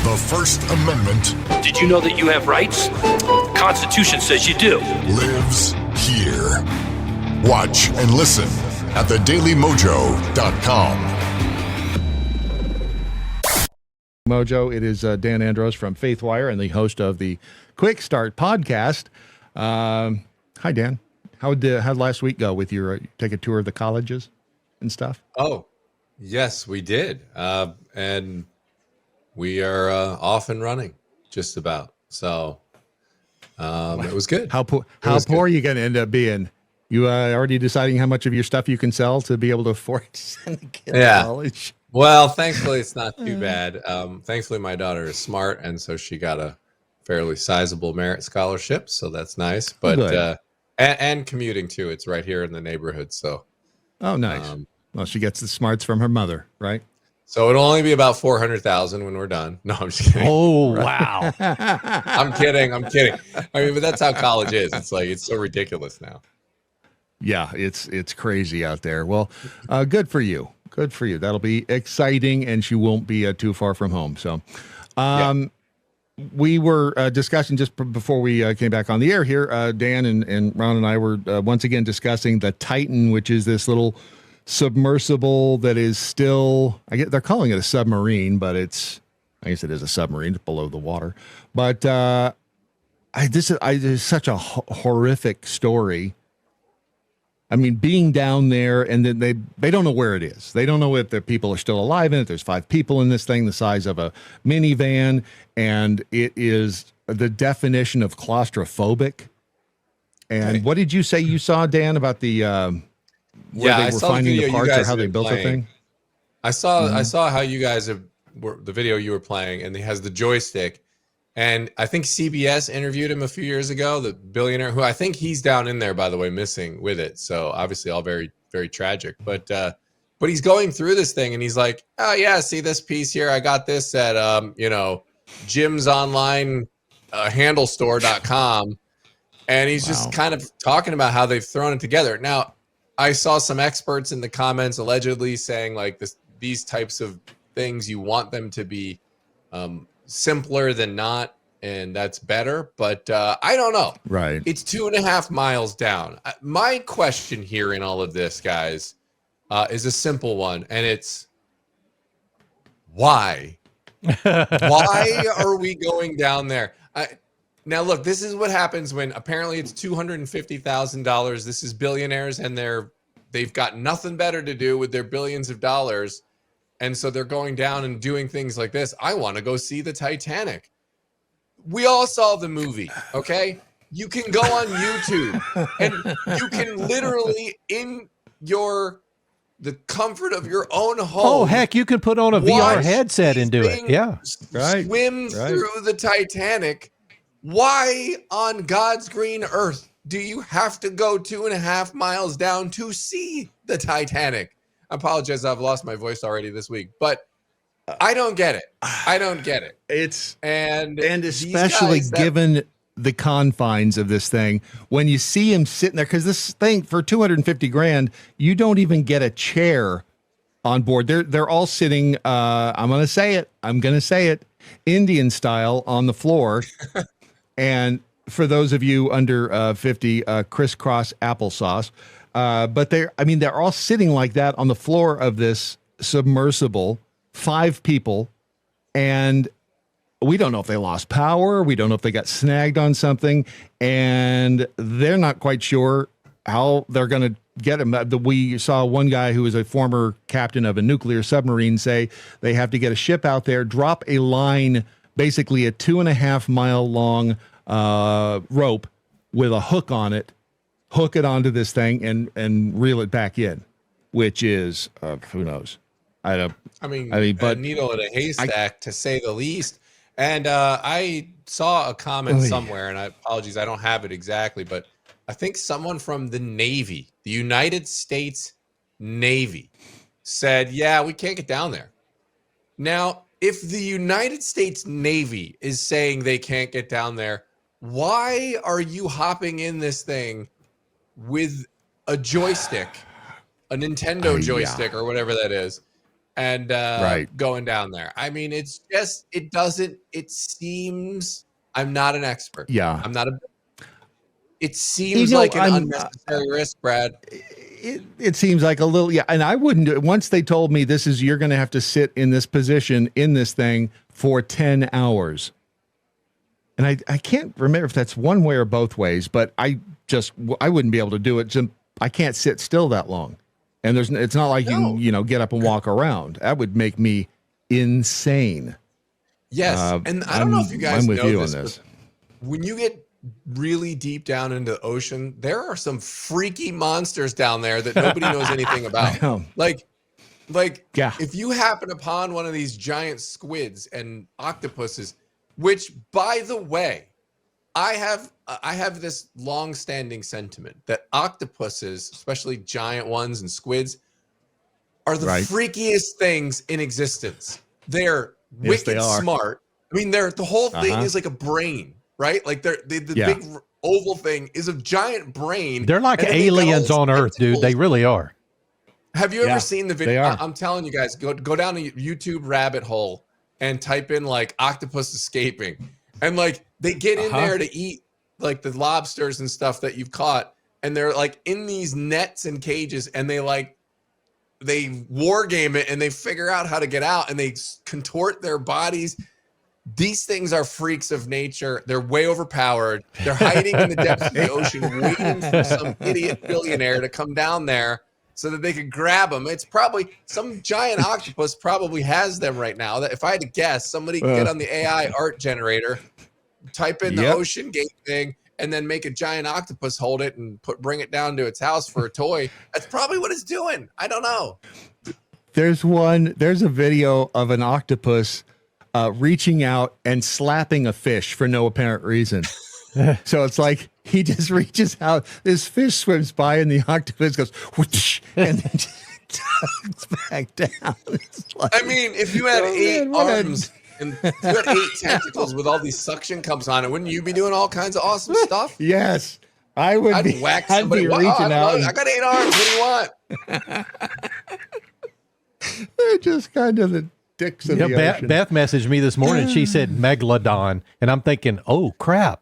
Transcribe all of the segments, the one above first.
The First Amendment. Did you know that you have rights? The Constitution says you do. Lives here. Watch and listen at thedailymojo.com. Mojo, it is Dan Andros from Faithwire and the host of the Quickstart Podcast. Hi, Dan. How'd last week go with your take a tour of the colleges and stuff? Oh, yes, we did. And we are off and running just about. So it was good. How poor are you going to end up being? You already deciding how much of your stuff you can sell to be able to afford to send the kid to college? Well, thankfully, it's not too bad. Thankfully, my daughter is smart, and so she got a fairly sizable merit scholarship, so that's nice. But and commuting too. It's right here in the neighborhood. So, nice. Well, she gets the smarts from her mother, right? So it'll only be about $400,000 when we're done. No, I'm just kidding. Oh, wow! I'm kidding. I mean, but that's how college is. It's like it's so ridiculous now. Yeah, it's crazy out there. Well, good for you. Good for you. That'll be exciting, and she won't be too far from home. So, we were discussing just before we came back on the air here. Dan and Ron and I were once again discussing the Titan, which is this little submersible that is still, they're calling it a submarine, but I guess it is a submarine. It's below the water. But this is such a horrific story. I mean, being down there, and then they don't know where it is. They don't know if the people are still alive in it. There's 5 people in this thing, the size of a minivan, and it is the definition of claustrophobic. And what did you say you saw, Dan, about the where they were finding the parts or how they built the thing? I saw how you guys the video you were playing, and he has the joystick. And I think CBS interviewed him a few years ago, the billionaire, who I think he's down in there, by the way, missing with it. So obviously all very, very tragic. But he's going through this thing and he's like, oh, yeah, see this piece here? I got this at, Jim's online handlestore.com. And he's just kind of talking about how they've thrown it together. Now, I saw some experts in the comments allegedly saying like these types of things, you want them to be simpler than not, and that's better, but I don't know. Right. It's 2.5 miles down. My question here in all of this, guys, is a simple one, and it's why? Why are we going down there? Now, look, this is what happens when apparently it's $250,000. This is billionaires, and they've got nothing better to do with their billions of dollars. And so they're going down and doing things like this. I want to go see the Titanic. We all saw the movie, okay? You can go on YouTube and you can literally in the comfort of your own home. Oh, heck, you can put on a VR headset and do it. Yeah. Swim through the Titanic. Why on God's green earth do you have to go 2.5 miles down to see the Titanic? I apologize, I've lost my voice already this week, but I don't get it. And especially given the confines of this thing, when you see him sitting there, because this thing for $250,000, you don't even get a chair on board. They're all sitting. I'm going to say it, Indian style on the floor, and for those of you under 50, crisscross applesauce. But they're all sitting like that on the floor of this submersible, 5 people, and we don't know if they lost power. We don't know if they got snagged on something, and they're not quite sure how they're going to get him. We saw one guy who is a former captain of a nuclear submarine say they have to get a ship out there, drop a line, basically a 2.5 mile long rope with a hook on it, hook it onto this thing and reel it back in, which is who knows? But a needle in a haystack, to say the least. And I saw a comment somewhere, and apologies, I don't have it exactly, but I think someone from the Navy, the United States Navy, said, yeah, we can't get down there. Now, if the United States Navy is saying they can't get down there, why are you hopping in this thing with a joystick, a Nintendo joystick or whatever that is, and going down there. I mean, it seems, I'm not an expert. Yeah. It seems like an unnecessary risk, Brad. It seems like a little, and I wouldn't do it. Once they told me you're going to have to sit in this position in this thing for 10 hours. And I can't remember if that's one way or both ways, but I wouldn't be able to do it. I can't sit still that long. And it's not like you can, get up and walk around. That would make me insane. Yes. And I don't know if you guys I'm with know you this, on this. When you get really deep down into the ocean, there are some freaky monsters down there that nobody knows anything about. Like if you happen upon one of these giant squids and octopuses, which, by the way, I have this long-standing sentiment that octopuses, especially giant ones and squids, are the freakiest things in existence. They're wicked smart. I mean, the whole thing is like a brain, right? Like the big oval thing is a giant brain. They're like aliens on Earth, dude. They really are. Have you ever seen the video? I'm telling you guys, go down a YouTube rabbit hole and type in like octopus escaping, and like they get in there to eat like the lobsters and stuff that you've caught, and they're like in these nets and cages, and they war game it, and they figure out how to get out, and they contort their bodies. These things are freaks of nature. They're way overpowered. They're hiding in the depths of the ocean, waiting for some idiot billionaire to come down there so that they could grab them. It's probably some giant octopus probably has them right now. That if I had to guess, somebody could get on the AI art generator, type in the Ocean Gate thing, and then make a giant octopus hold it and bring it down to its house for a toy. That's probably what it's doing. I don't know. There's a video of an octopus reaching out and slapping a fish for no apparent reason. So it's like he just reaches out, this fish swims by, and the octopus goes whoosh, and then just tugs back down. Like, I mean, if you had 8 arms and you had 8 tentacles with all these suction cups on it, wouldn't you be doing all kinds of awesome stuff? Yes, I would. I'd whack somebody. Reaching out. I got 8 arms. What do you want? They're just kind of the dicks of the ocean. Beth messaged me this morning. She said megalodon, and I'm thinking, oh crap.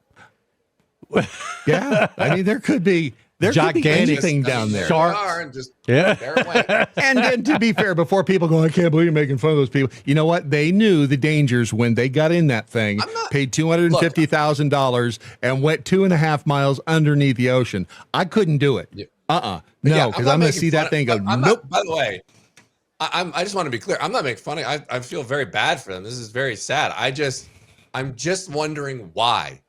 Yeah, I mean there could be gigantic thing down there. Sharks. And to be fair, before people go, I can't believe you're making fun of those people. You know what? They knew the dangers when they got in that thing. Paid $250,000 and went 2.5 miles underneath the ocean. I couldn't do it. No, because I'm going to see that thing go. Nope. By the way, I just want to be clear. I'm not making fun of. I feel very bad for them. This is very sad. I'm just wondering why.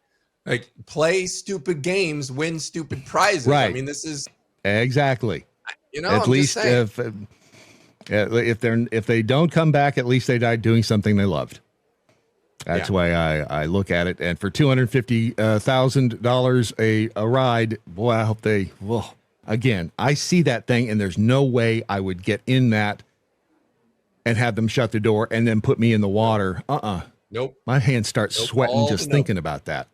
Like, play stupid games, win stupid prizes. Right. I mean, this is exactly. At I'm least if they don't come back, at least they died doing something they loved. That's why I look at it. And for $250,000 a ride, boy, I hope they. Well, again, I see that thing, and there's no way I would get in that and have them shut the door and then put me in the water. Nope. My hands start sweating just thinking about that.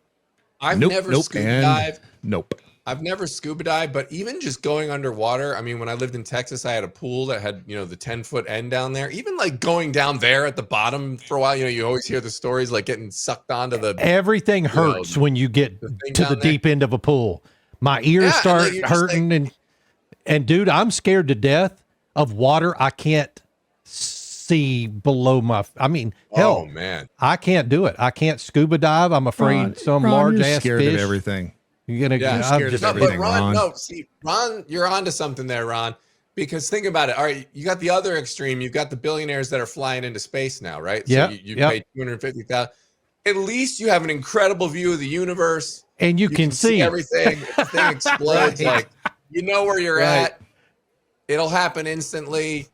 I've never scuba dived. Nope. I've never scuba dived, but even just going underwater, I mean, when I lived in Texas, I had a pool that had, the 10-foot end down there. Even like going down there at the bottom for a while, you always hear the stories like getting sucked onto the. Everything hurts when you get to the deep end of a pool. My ears start hurting, and dude, I'm scared to death of water. I can't see below my. I mean, hell, man, I can't do it. I can't scuba dive. I'm afraid some large ass scared fish. Of everything. You're gonna get scared of everything. But Ron, you're onto something there, Ron. Because think about it. All right, you got the other extreme. You've got the billionaires that are flying into space now, right? Yeah. So you pay $250,000. At least you have an incredible view of the universe, and you can see everything. If the thing explodes, like where you're at. It'll happen instantly.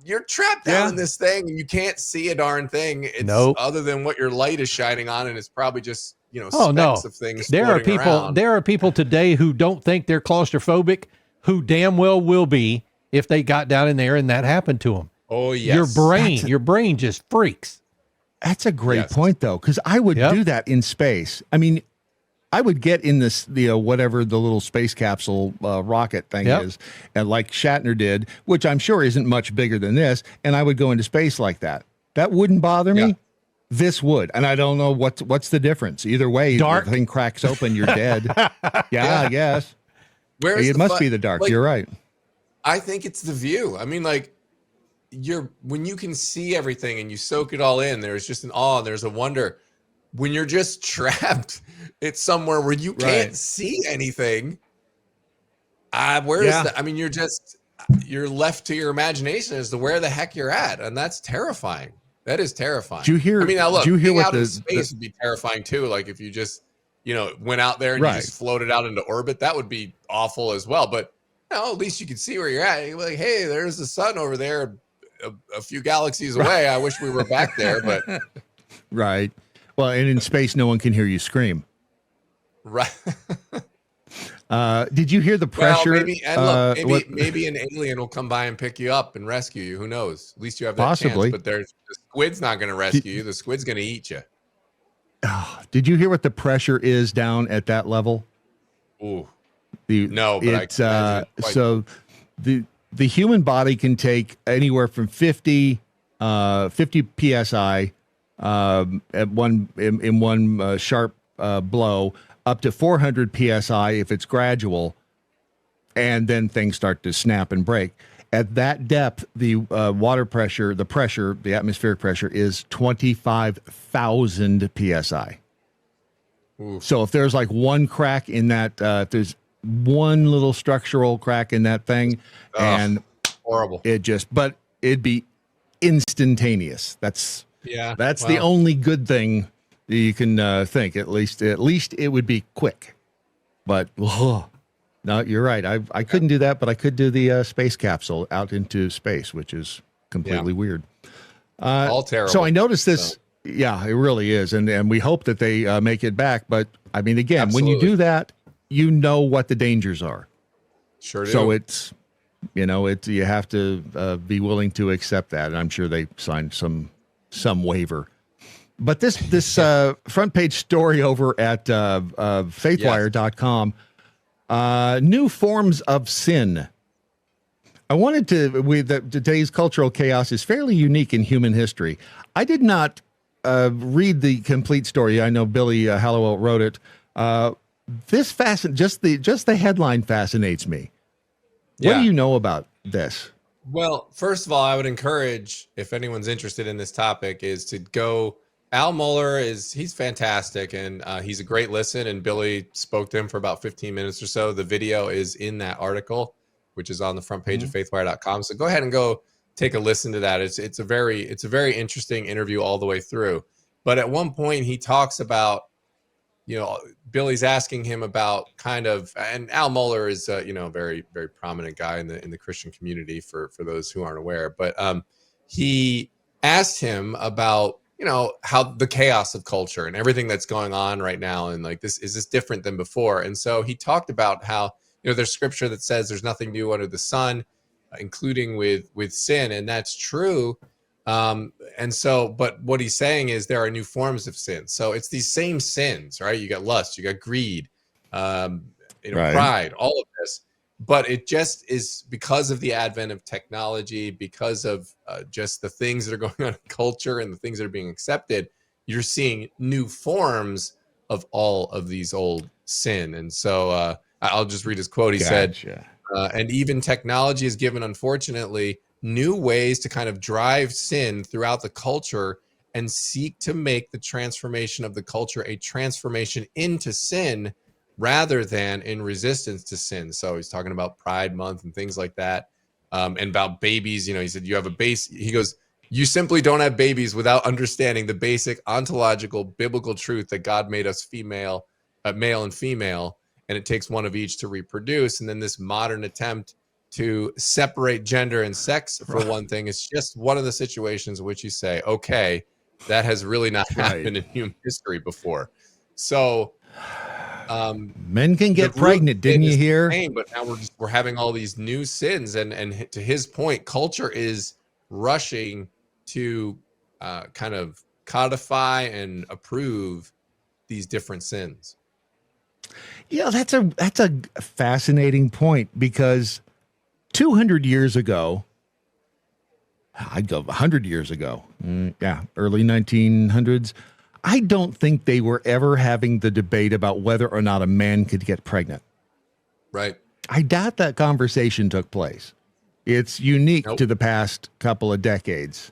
You're trapped down in this thing, and you can't see a darn thing. It's other than what your light is shining on, and it's probably just specks of things. There are people today who don't think they're claustrophobic, who damn well will be if they got down in there and that happened to them. Oh yes, your brain just freaks. That's a great point, though, because I would do that in space. I mean, I would get in this, whatever the little space capsule rocket thing is, and like Shatner did, which I'm sure isn't much bigger than this, and I would go into space like that. That wouldn't bother me. This would, and I don't know what's the difference. Either way, dark. the thing cracks open, you're dead. I guess. It must be the dark. You're right. I think it's the view. I mean, like, when you can see everything and you soak it all in, there's just an awe, there's a wonder. When you're just trapped, it's somewhere where you can't see anything. Where is that? I mean, you're left to your imagination as to where the heck you're at, and that's terrifying. That is terrifying. Do you hear? I mean, now look, do you hear being what out in space would be terrifying too. Like if you just, went out there and you just floated out into orbit, that would be awful as well. But at least you can see where you're at. You're like, hey, there's the sun over there, a few galaxies away. I wish we were back there, but right. Well, and in space, no one can hear you scream. Right. Did you hear the pressure? Well, maybe an alien will come by and pick you up and rescue you. Who knows? At least you have that Possibly. chance. But the squid's not going to rescue you. The squid's going to eat you. Did you hear what the pressure is down at that level? Ooh. No, but so the human body can take anywhere from 50 psi at one sharp blow, up to 400 psi if it's gradual, and then things start to snap and break. At that depth, the water pressure, the atmospheric pressure is 25,000 psi. Oof. So if there's like one crack in that, if there's one little structural crack in that thing, and horrible, but it'd be instantaneous. That's the only good thing you can think. At least it would be quick. But no, you're right. I couldn't do that, but I could do the space capsule out into space, which is completely weird. All terrible. So I noticed this. Yeah, it really is, and we hope that they make it back. But I mean, again, when you do that, you know what the dangers are. Sure do. So it's you have to be willing to accept that, and I'm sure they signed some waiver. But this front page story over at faithwire.com, new forms of sin. I wanted today's cultural chaos is fairly unique in human history. I did not read the complete story. I know Billy Hallowell wrote it. Just the headline fascinates me. What do you know about this? Well, first of all, I would encourage, if anyone's interested in this topic, is to go. Al Mohler he's fantastic, and he's a great listen, and Billy spoke to him for about 15 minutes or so. The video is in that article, which is on the front page of faithwire.com. So go ahead and go take a listen to that. It's a very interesting interview all the way through. But at one point he talks about, Billy's asking him about and Al Mohler is a very, very prominent guy in the Christian community for those who aren't aware. But he asked him about how the chaos of culture and everything that's going on right now, and like is this different than before? And so he talked about how there's scripture that says there's nothing new under the sun, including with sin, and that's true. And so, but what he's saying is there are new forms of sin. So it's these same sins, right? You got lust, you got greed, pride, all of this. But it just is because of the advent of technology, because of just the things that are going on in culture and the things that are being accepted, you're seeing new forms of all of these old sin. And so I'll just read his quote. He said, and even technology has given, unfortunately, new ways to kind of drive sin throughout the culture and seek to make the transformation of the culture a transformation into sin rather than in resistance to sin. So he's talking about Pride Month and things like that, and about babies. He said you have a base. He goes, you simply don't have babies without understanding the basic ontological biblical truth that God made us male and female, and it takes one of each to reproduce. And then this modern attempt to separate gender and sex for one thing is just one of the situations in which you say, okay, that has really not happened in human history before. So men can get pregnant, didn't you hear? But now we're having all these new sins, and to his point, culture is rushing to kind of codify and approve these different sins. Yeah, that's a fascinating point, because 200 years ago, I'd go 100 years ago, early 1900s, I don't think they were ever having the debate about whether or not a man could get pregnant. Right. I doubt that conversation took place. It's unique to the past couple of decades,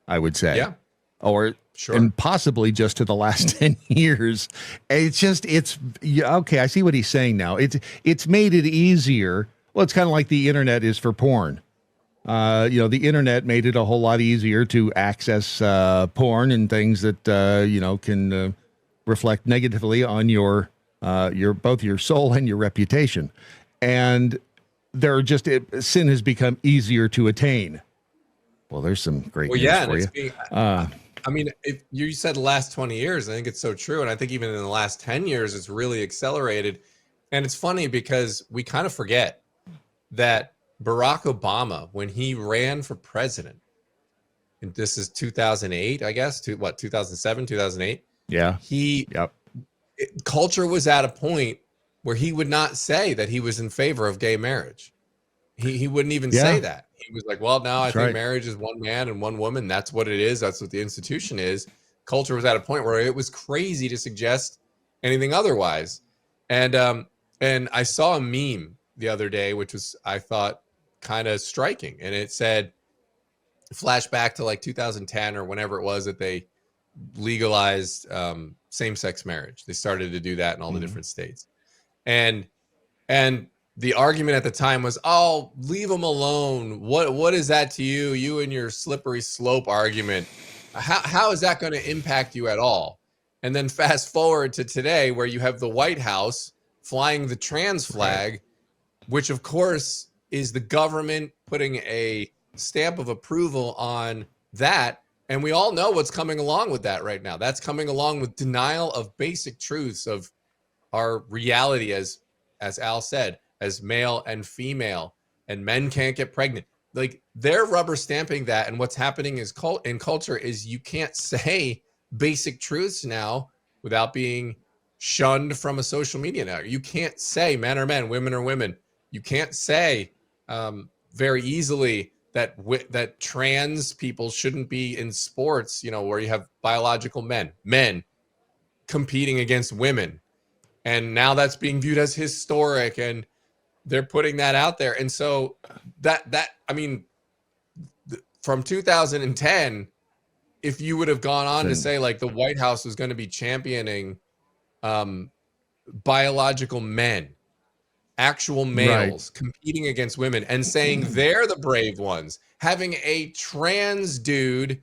I would say. Yeah. Or and possibly just to the last 10 years. Okay, I see what he's saying now. It's made it easier. Well, it's kind of like the internet is for porn. The internet made it a whole lot easier to access porn and things that can reflect negatively on your both your soul and your reputation. And sin has become easier to attain. Well, there's some great news for you. I mean, if you said the last 20 years, I think it's so true. And I think even in the last 10 years, it's really accelerated. And it's funny because we kind of forget that Barack Obama, when he ran for president, and this is 2008, I guess, 2007, 2008. Yeah. Culture was at a point where he would not say that he was in favor of gay marriage. He wouldn't even say that. He was like, well, now I think marriage is one man and one woman. That's what it is. That's what the institution is. Culture was at a point where it was crazy to suggest anything otherwise. And I saw a meme the other day, which was, I thought, kind of striking. And it said, flashback to like 2010 or whenever it was that they legalized same-sex marriage. They started to do that in all the different states. And the argument at the time was, oh, leave them alone. What is that to you? You and your slippery slope argument. How is that going to impact you at all? And then fast forward to today, where you have the White House flying the trans flag, which of course is the government putting a stamp of approval on that. And we all know what's coming along with that right now. That's coming along with denial of basic truths of our reality, as Al said, as male and female, and men can't get pregnant. Like, they're rubber stamping that. And what's happening is in culture is you can't say basic truths now without being shunned from a social media network. You can't say men are men, women are women. You can't say very easily that trans people shouldn't be in sports, where you have biological men competing against women. And now that's being viewed as historic, and they're putting that out there. And so from 2010, if you would have gone on to say like the White House was going to be championing biological men, actual males competing against women, and saying they're the brave ones, having a trans dude,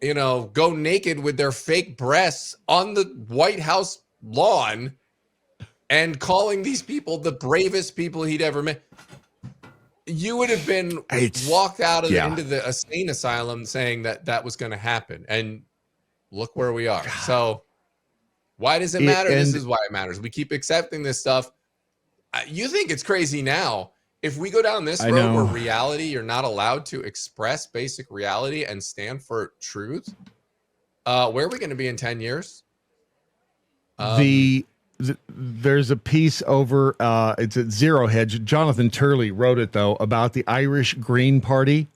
go naked with their fake breasts on the White House lawn and calling these people the bravest people he'd ever met, you would have been walked out of into the insane asylum saying that was going to happen. And look where we are. So why does it matter? This is why it matters. We keep accepting this stuff. You think it's crazy now. If we go down this road where reality, you're not allowed to express basic reality and stand for truth, where are we going to be in 10 years? There's a piece over, it's at Zero Hedge. Jonathan Turley wrote it, though, about the Irish Green Party.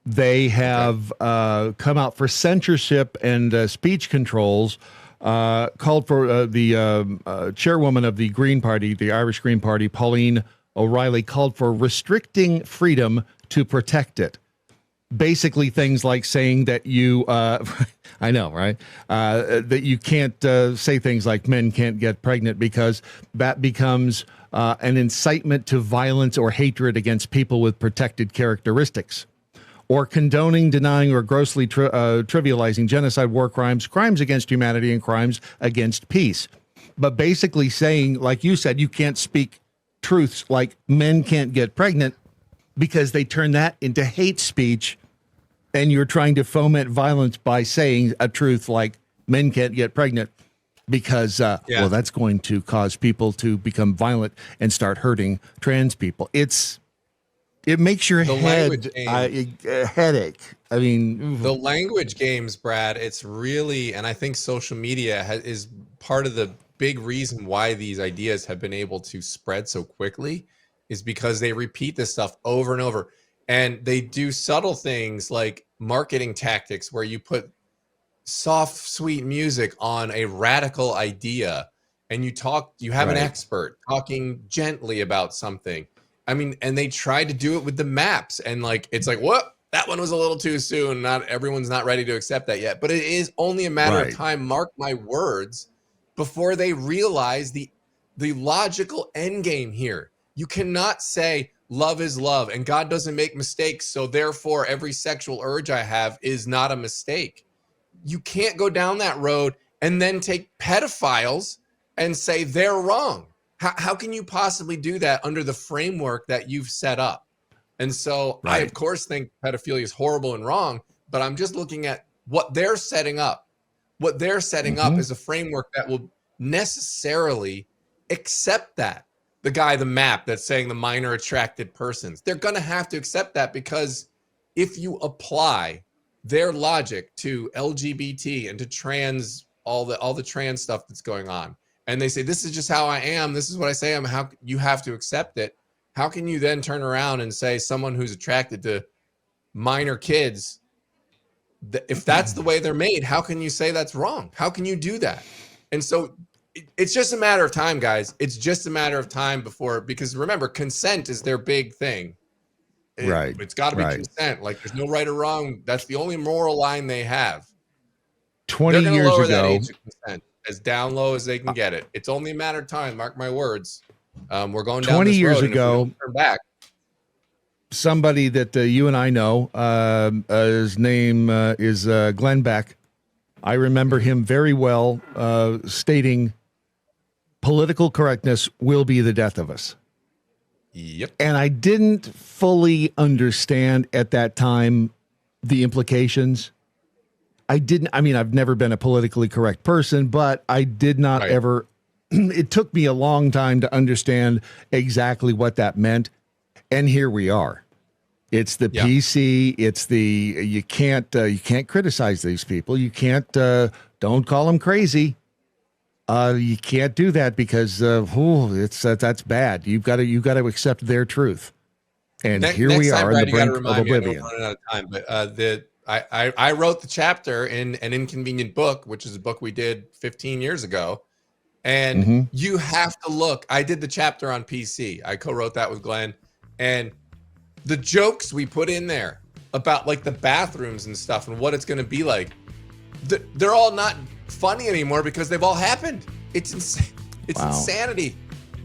They have come out for censorship and speech controls, called for the chairwoman of the Green Party, the Irish Green Party, Pauline O'Reilly, called for restricting freedom to protect it. Basically things like saying that you, I know, right? That you can't say things like men can't get pregnant, because that becomes an incitement to violence or hatred against people with protected characteristics. Or condoning, denying, or grossly trivializing genocide, war crimes, crimes against humanity, and crimes against peace. But basically saying, like you said, you can't speak truths like men can't get pregnant, because they turn that into hate speech, and you're trying to foment violence by saying a truth like men can't get pregnant, because well, that's going to cause people to become violent and start hurting trans people. It makes your head a headache. I mean, the language games, Brad, it's really, and I think social media is part of the big reason why these ideas have been able to spread so quickly is because they repeat this stuff over and over. And they do subtle things like marketing tactics where you put soft, sweet music on a radical idea and you have an expert talking gently about something. I mean, and they try to do it with the maps, and like, it's like, what? That one was a little too soon. Not everyone's not ready to accept that yet, but it is only a matter of time. Mark my words, before they realize the logical end game here. You cannot say love is love and God doesn't make mistakes, so therefore every sexual urge I have is not a mistake. You can't go down that road and then take pedophiles and say they're wrong. How can you possibly do that under the framework that you've set up? And so I, of course, think pedophilia is horrible and wrong, but I'm just looking at what they're setting up. What they're setting up is a framework that will necessarily accept that. The map that's saying the minor attracted persons. They're going to have to accept that, because if you apply their logic to LGBT and to trans, all the trans stuff that's going on, and they say, this is just how I am, this is what I say I'm, how you have to accept it. How can you then turn around and say someone who's attracted to minor kids, if that's the way they're made, how can you say that's wrong? How can you do that? And so it's just a matter of time, guys. It's just a matter of time because remember, consent is their big thing. It's got to be consent. Like, there's no right or wrong. That's the only moral line they have. 20 years ago, that age of consent as down low as they can get it. It's only a matter of time. Mark my words. We're going down 20 this years road, ago. Turn back. Somebody that you and I know, his name is Glenn Beck. I remember him very well stating, political correctness will be the death of us. Yep. And I didn't fully understand at that time the implications. I've never been a politically correct person, but I did not ever, it took me a long time to understand exactly what that meant. And here we are. It's the PC. It's you can't criticize these people. You can't, don't call them crazy. You can't do that because that's bad. You've got to accept their truth. And here we are on the brink of oblivion. Running out of time, but I wrote the chapter in An Inconvenient Book, which is a book we did 15 years ago. And you have to look. I did the chapter on PC. I co-wrote that with Glenn. And the jokes we put in there about like the bathrooms and stuff and what it's going to be like, they're all not funny anymore because they've all happened. It's insane. It's insanity.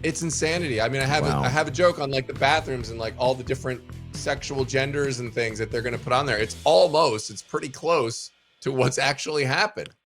It's insanity. I mean, I have a joke on like the bathrooms and like all the different sexual genders and things that they're going to put on there. It's pretty close to what's actually happened.